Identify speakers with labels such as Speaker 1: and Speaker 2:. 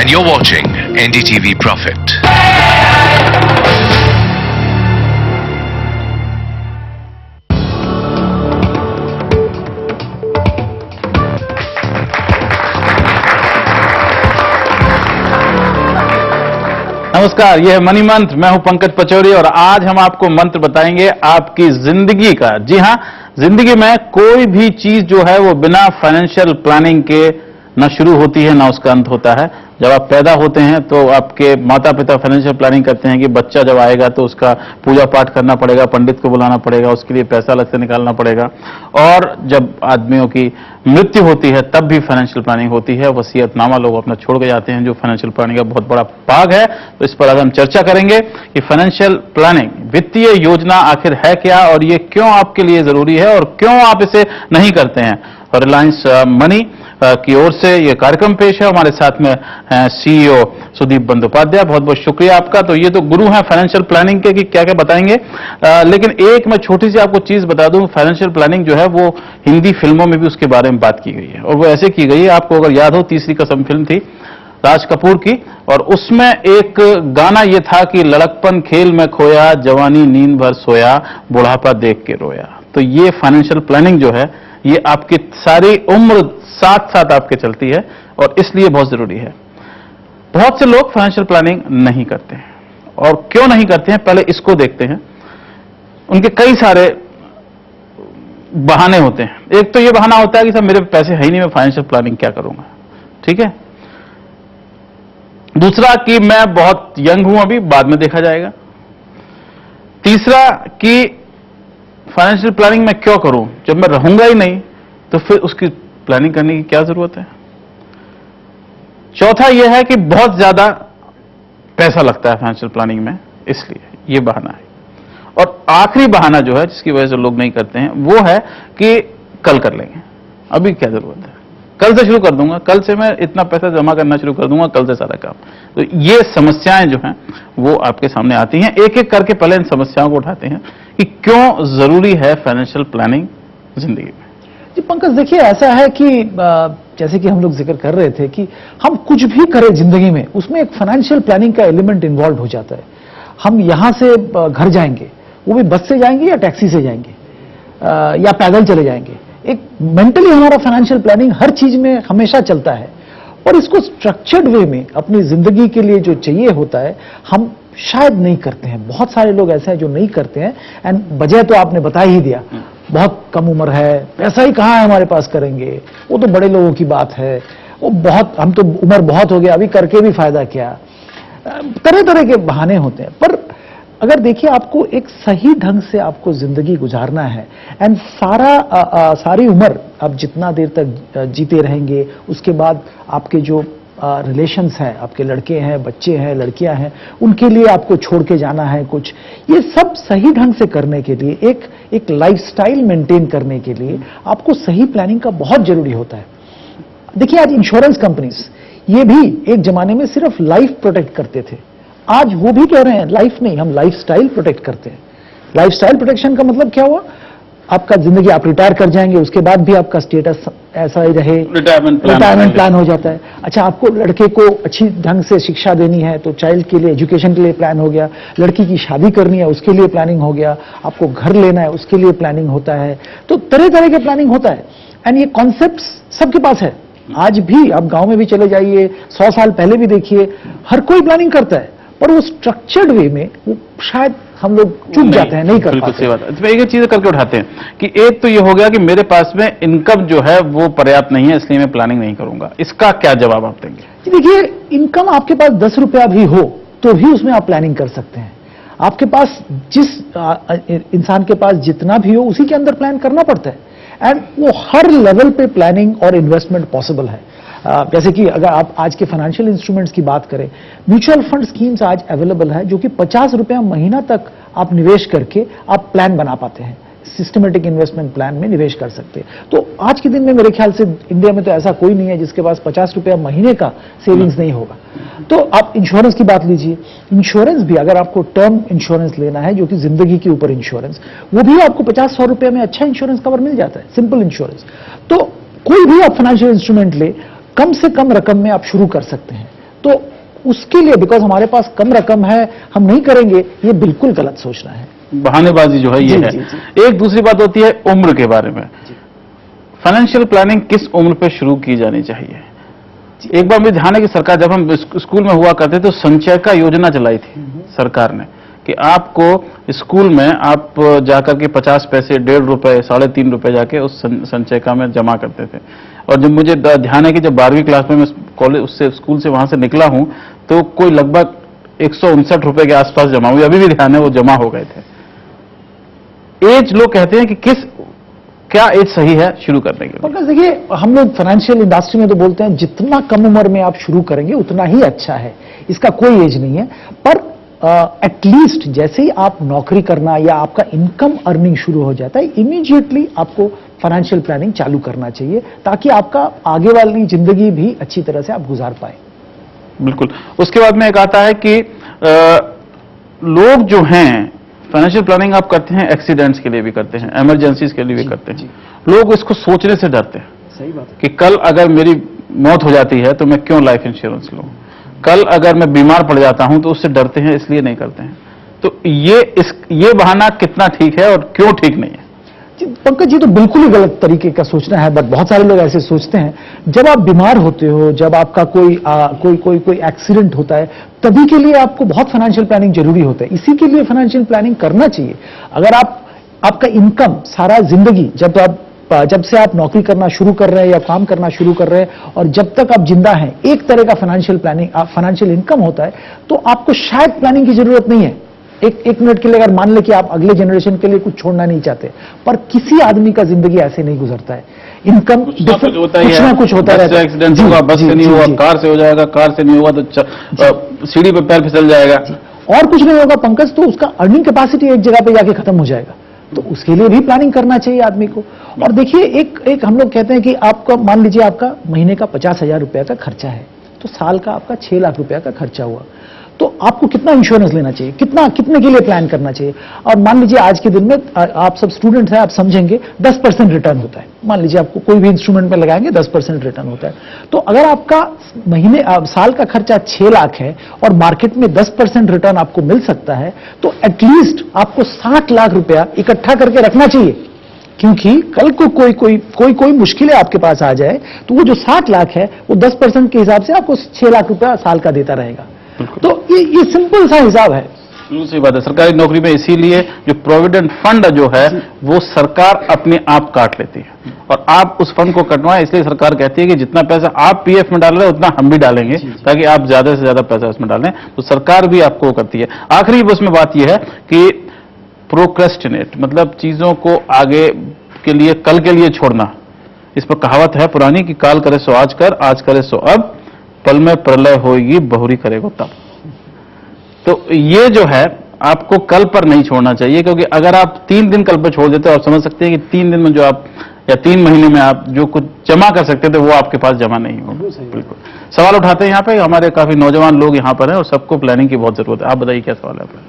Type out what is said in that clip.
Speaker 1: and you're watching NDTV Profit.
Speaker 2: नमस्कार, यह है मनी मंत्र। मैं हूं पंकज पचौरी और आज हम आपको मंत्र बताएंगे आपकी जिंदगी का। जी हां, जिंदगी में कोई भी चीज जो है वो बिना फाइनेंशियल प्लानिंग के ना शुरू होती है ना उसका अंत होता है। जब आप पैदा होते हैं तो आपके माता पिता फाइनेंशियल प्लानिंग करते हैं कि बच्चा जब आएगा तो उसका पूजा पाठ करना पड़ेगा, पंडित को बुलाना पड़ेगा, उसके लिए पैसा अलग से निकालना पड़ेगा। और जब आदमियों की मृत्यु होती है तब भी फाइनेंशियल प्लानिंग होती है। वसीयतनामा लोग अपना छोड़ के जाते हैं, जो फाइनेंशियल प्लानिंग का बहुत बड़ा भाग है। तो इस पर आज हम चर्चा करेंगे कि फाइनेंशियल प्लानिंग, वित्तीय योजना आखिर है क्या और ये क्यों आपके लिए जरूरी है और क्यों आप इसे नहीं करते हैं। और रिलायंस मनी की ओर से ये कार्यक्रम पेश है। हमारे साथ में सीईओ सुदीप बंदोपाध्याय, बहुत बहुत शुक्रिया आपका। तो ये तो गुरु हैं फाइनेंशियल प्लानिंग के कि क्या क्या बताएंगे। लेकिन एक मैं छोटी सी आपको चीज बता दूं, फाइनेंशियल प्लानिंग जो है वो हिंदी फिल्मों में भी उसके बारे में बात की गई है और वो ऐसे की गई है। आपको अगर याद हो, तीसरी कसम फिल्म थी राज कपूर की और उसमें एक गाना ये था कि लड़कपन खेल में खोया, जवानी नींद भर सोया, बुढ़ापा देख के रोया। तो ये फाइनेंशियल प्लानिंग जो है ये आपकी सारी उम्र साथ साथ आपके चलती है और इसलिए बहुत जरूरी है। बहुत से लोग फाइनेंशियल प्लानिंग नहीं करते हैं और क्यों नहीं करते हैं पहले इसको देखते हैं। उनके कई सारे बहाने होते हैं। एक तो ये बहाना होता है कि सर मेरे पैसे है ही नहीं, मैं फाइनेंशियल प्लानिंग क्या करूंगा। ठीक है। दूसरा कि मैं बहुत यंग हूं, अभी बाद में देखा जाएगा। तीसरा कि फाइनेंशियल प्लानिंग मैं क्यों करूं, जब मैं रहूंगा ही नहीं तो फिर उसकी प्लानिंग करने की क्या जरूरत है। चौथा यह है कि बहुत ज्यादा पैसा लगता है फाइनेंशियल प्लानिंग में, इसलिए यह बहाना है। और आखिरी बहाना जो है जिसकी वजह से लोग नहीं करते हैं वो है कि कल कर लेंगे, अभी क्या जरूरत है, कल से शुरू कर दूंगा, कल से मैं इतना पैसा जमा करना शुरू कर दूंगा, कल से सारा काम। तो ये समस्याएं जो हैं वो आपके सामने आती हैं। एक एक करके पहले इन समस्याओं को उठाते हैं कि क्यों जरूरी है फाइनेंशियल प्लानिंग जिंदगी में।
Speaker 3: जी पंकज, देखिए ऐसा है कि जैसे कि हम लोग जिक्र कर रहे थे कि हम कुछ भी करें जिंदगी में उसमें एक फाइनेंशियल प्लानिंग का एलिमेंट इन्वॉल्व हो जाता है। हम यहां से घर जाएंगे, वो भी बस से जाएंगे या टैक्सी से जाएंगे या पैदल चले जाएंगे, एक मेंटली हमारा फाइनेंशियल प्लानिंग हर चीज में हमेशा चलता है। और इसको स्ट्रक्चर्ड वे में अपनी जिंदगी के लिए जो चाहिए होता है हम शायद नहीं करते हैं। बहुत सारे लोग ऐसे हैं जो नहीं करते हैं। एंड वजह तो आपने बता ही दिया, बहुत कम उम्र है, पैसा ही कहां है हमारे पास करेंगे, वो तो बड़े लोगों की बात है, वो बहुत, हम तो उम्र बहुत हो गया, अभी करके भी फायदा क्या। तरह तरह के बहाने होते हैं। पर अगर देखिए आपको एक सही ढंग से आपको जिंदगी गुजारना है एंड सारी उम्र आप जितना देर तक जीते रहेंगे, उसके बाद आपके जो रिलेशंस हैं, आपके लड़के हैं, बच्चे हैं, लड़कियां हैं, उनके लिए आपको छोड़ के जाना है कुछ, ये सब सही ढंग से करने के लिए, एक लाइफस्टाइल मेंटेन करने के लिए आपको सही प्लानिंग का बहुत जरूरी होता है। देखिए आज इंश्योरेंस कंपनीज ये भी एक जमाने में सिर्फ लाइफ प्रोटेक्ट करते थे, आज वो भी कह रहे हैं लाइफ नहीं, हम लाइफस्टाइल प्रोटेक्ट करते हैं। लाइफस्टाइल प्रोटेक्शन का मतलब क्या हुआ, आपका जिंदगी, आप रिटायर कर जाएंगे उसके बाद भी आपका स्टेटस ऐसा ही रहे, रिटायरमेंट प्लान हो जाता है। अच्छा, आपको लड़के को अच्छी ढंग से शिक्षा देनी है तो चाइल्ड के लिए, एजुकेशन के लिए प्लान हो गया, लड़की की शादी करनी है उसके लिए प्लानिंग हो गया, आपको घर लेना है उसके लिए प्लानिंग होता है। तो तरह तरह के प्लानिंग होता है एंड ये कॉन्सेप्ट्स सबके पास है। आज भी आप गांव में भी चले जाइए, 100 साल पहले भी देखिए, हर कोई प्लानिंग करता है, पर वो स्ट्रक्चर्ड वे में वो शायद हम लोग चूक जाते हैं, नहीं कर पाते।
Speaker 2: सही बात है। इसमें एक चीज करके उठाते हैं कि एक तो ये हो गया कि मेरे पास में इनकम जो है वो पर्याप्त नहीं है, इसलिए मैं प्लानिंग नहीं करूंगा। इसका क्या जवाब आप देंगे।
Speaker 3: देखिए, इनकम आपके पास 10 रुपया भी हो तो भी उसमें आप प्लानिंग कर सकते हैं। आपके पास जिस इंसान के पास जितना भी हो उसी के अंदर प्लान करना पड़ता है एंड वो हर लेवल पे प्लानिंग और इन्वेस्टमेंट पॉसिबल है। जैसे कि अगर आप आज के फाइनेंशियल इंस्ट्रूमेंट्स की बात करें, म्यूचुअल फंड स्कीम्स आज अवेलेबल है जो कि 50 रुपया महीना तक आप निवेश करके आप प्लान बना पाते हैं, सिस्टमेटिक इन्वेस्टमेंट प्लान में निवेश कर सकते हैं। तो आज के दिन में मेरे ख्याल से इंडिया में तो ऐसा कोई नहीं है जिसके पास 50 रुपया महीने का सेविंग्स नहीं होगा। तो आप इंश्योरेंस की बात लीजिए, इंश्योरेंस भी अगर आपको टर्म इंश्योरेंस लेना है जो कि जिंदगी के ऊपर इंश्योरेंस, वो भी आपको 50-100 रुपये में अच्छा इंश्योरेंस कवर मिल जाता है, सिंपल इंश्योरेंस। तो कोई भी आप फाइनेंशियल इंस्ट्रूमेंट ले, कम से कम रकम में आप शुरू कर सकते हैं। तो उसके लिए बिकॉज हमारे पास कम रकम है हम नहीं करेंगे, ये बिल्कुल गलत सोचना है।
Speaker 2: बहानेबाजी जो है ये
Speaker 3: जी,
Speaker 2: है।
Speaker 3: जी, जी।
Speaker 2: एक दूसरी बात होती है उम्र के बारे में। फाइनेंशियल प्लानिंग किस उम्र पे शुरू की जानी चाहिए? एक बार मुझे ध्यान है कि सरकार, जब हम स्कूल में हुआ करते तो संचय का योजना चलाई थी सरकार ने कि आपको स्कूल में आप जाकर के 50 पैसे, 1.5 रुपए, 3.5 रुपए जाके उस संचय का में जमा करते थे। और जब मुझे ध्यान है कि जब 12वीं क्लास में मैं कॉलेज उससे स्कूल से वहां से निकला हूं तो कोई लगभग 159 रुपए के आसपास जमा हुई। अभी भी ध्यान है वो जमा हो गए थे। एज लोग कहते हैं कि क्या एज सही है शुरू करने के लिए?
Speaker 3: पंकज देखिए, हम लोग फाइनेंशियल इंडस्ट्री में तो बोलते हैं जितना कम उम्र में आप शुरू करेंगे उतना ही अच्छा है, इसका कोई एज नहीं है। पर एटलीस्ट जैसे ही आप नौकरी करना या आपका इनकम अर्निंग शुरू हो जाता है, इमीडिएटली आपको फाइनेंशियल प्लानिंग चालू करना चाहिए ताकि आपका आगे वाली जिंदगी भी अच्छी तरह से आप गुजार पाए।
Speaker 2: बिल्कुल। उसके बाद में एक आता है कि लोग जो हैं फाइनेंशियल प्लानिंग आप करते हैं, एक्सीडेंट्स के लिए भी करते हैं, इमरजेंसीज के लिए भी करते हैं। लोग इसको सोचने से डरते हैं।
Speaker 3: सही बात है
Speaker 2: कि कल अगर मेरी मौत हो जाती है तो मैं क्यों लाइफ इंश्योरेंस लूं, कल अगर मैं बीमार पड़ जाता हूं तो उससे डरते हैं, इसलिए नहीं करते हैं। तो ये बहाना कितना ठीक है और क्यों ठीक नहीं है?
Speaker 3: पंकज जी, तो बिल्कुल ही गलत तरीके का सोचना है। बट बहुत सारे लोग ऐसे सोचते हैं। जब आप बीमार होते हो, जब आपका कोई एक्सीडेंट होता है, तभी के लिए आपको बहुत फाइनेंशियल प्लानिंग जरूरी होता है। इसी के लिए फाइनेंशियल प्लानिंग करना चाहिए। अगर आपका इनकम सारा जिंदगी, जब से आप नौकरी करना शुरू कर रहे हैं या काम करना शुरू कर रहे हैं और जब तक आप जिंदा हैं, एक तरह का फाइनेंशियल इनकम होता है, तो आपको शायद प्लानिंग की जरूरत नहीं है। एक मिनट के लिए अगर मान ले कि आप अगले जनरेशन के लिए कुछ छोड़ना नहीं चाहते, पर किसी आदमी का जिंदगी ऐसे नहीं गुजरता है। इनकम
Speaker 2: कुछ ना कुछ होता ही है।
Speaker 3: कुछ ना कुछ होता रहता है।
Speaker 2: एक्सीडेंट होगा, बस से नहीं होगा, कार से हो जाएगा, कार से नहीं होगा तो सीढ़ी पे पैर फिसल जाएगा,
Speaker 3: और कुछ नहीं होगा पंकज, तो उसका अर्निंग कैपेसिटी एक जगह पे जाके खत्म हो जाएगा। तो उसके लिए भी प्लानिंग करना चाहिए आदमी को। और देखिए, एक हम लोग कहते हैं कि आपका, मान लीजिए आपका महीने का 50,000 रुपया का खर्चा है, तो साल का आपका 6 लाख रुपया का खर्चा हुआ, तो आपको कितना इंश्योरेंस लेना चाहिए, कितने के लिए प्लान करना चाहिए? और मान लीजिए आज के दिन में आप सब स्टूडेंट हैं, आप समझेंगे 10% रिटर्न होता है। मान लीजिए आपको कोई भी इंस्ट्रूमेंट में लगाएंगे 10% रिटर्न होता है। तो अगर आपका साल का खर्चा 6 लाख है और मार्केट में 10% रिटर्न आपको मिल सकता है, तो एटलीस्ट आपको 60 लाख रुपया इकट्ठा करके रखना चाहिए। क्योंकि कल को कोई मुश्किलें आपके पास आ जाए, तो वो जो 60 लाख है वो 10% के हिसाब से आपको 6 लाख रुपया साल का देता रहेगा। तो ये सिंपल सा हिसाब है।
Speaker 2: दूसरी बात है, सरकारी नौकरी में इसीलिए जो प्रोविडेंट फंड जो है वो सरकार अपने आप काट लेती है, और आप उस फंड को कटवाएं, इसलिए सरकार कहती है कि जितना पैसा आप पीएफ में डाल रहे हैं उतना हम भी डालेंगे, ताकि आप ज्यादा से ज्यादा पैसा उसमें डालें। तो सरकार भी आपको करती है। आखिरी उसमें बात यह है कि प्रोक्रेस्टिनेट, मतलब चीजों को आगे के लिए, कल के लिए छोड़ना। इस पर कहावत है पुरानी कि काल करे सो आज कर, आज करे सो अब, पल में प्रलय होगी बहुरी करेगो तब। तो ये जो है आपको कल पर नहीं छोड़ना चाहिए, क्योंकि अगर आप 3 दिन कल पर छोड़ देते हो, आप समझ सकते हैं कि 3 दिन में जो आप, या 3 महीने में आप जो कुछ जमा कर सकते थे वो आपके पास जमा नहीं होगा। बिल्कुल सवाल उठाते हैं यहाँ पे, हमारे काफी नौजवान लोग यहाँ पर हैं और सबको प्लानिंग की बहुत जरूरत है। आप बताइए क्या सवाल है आपका?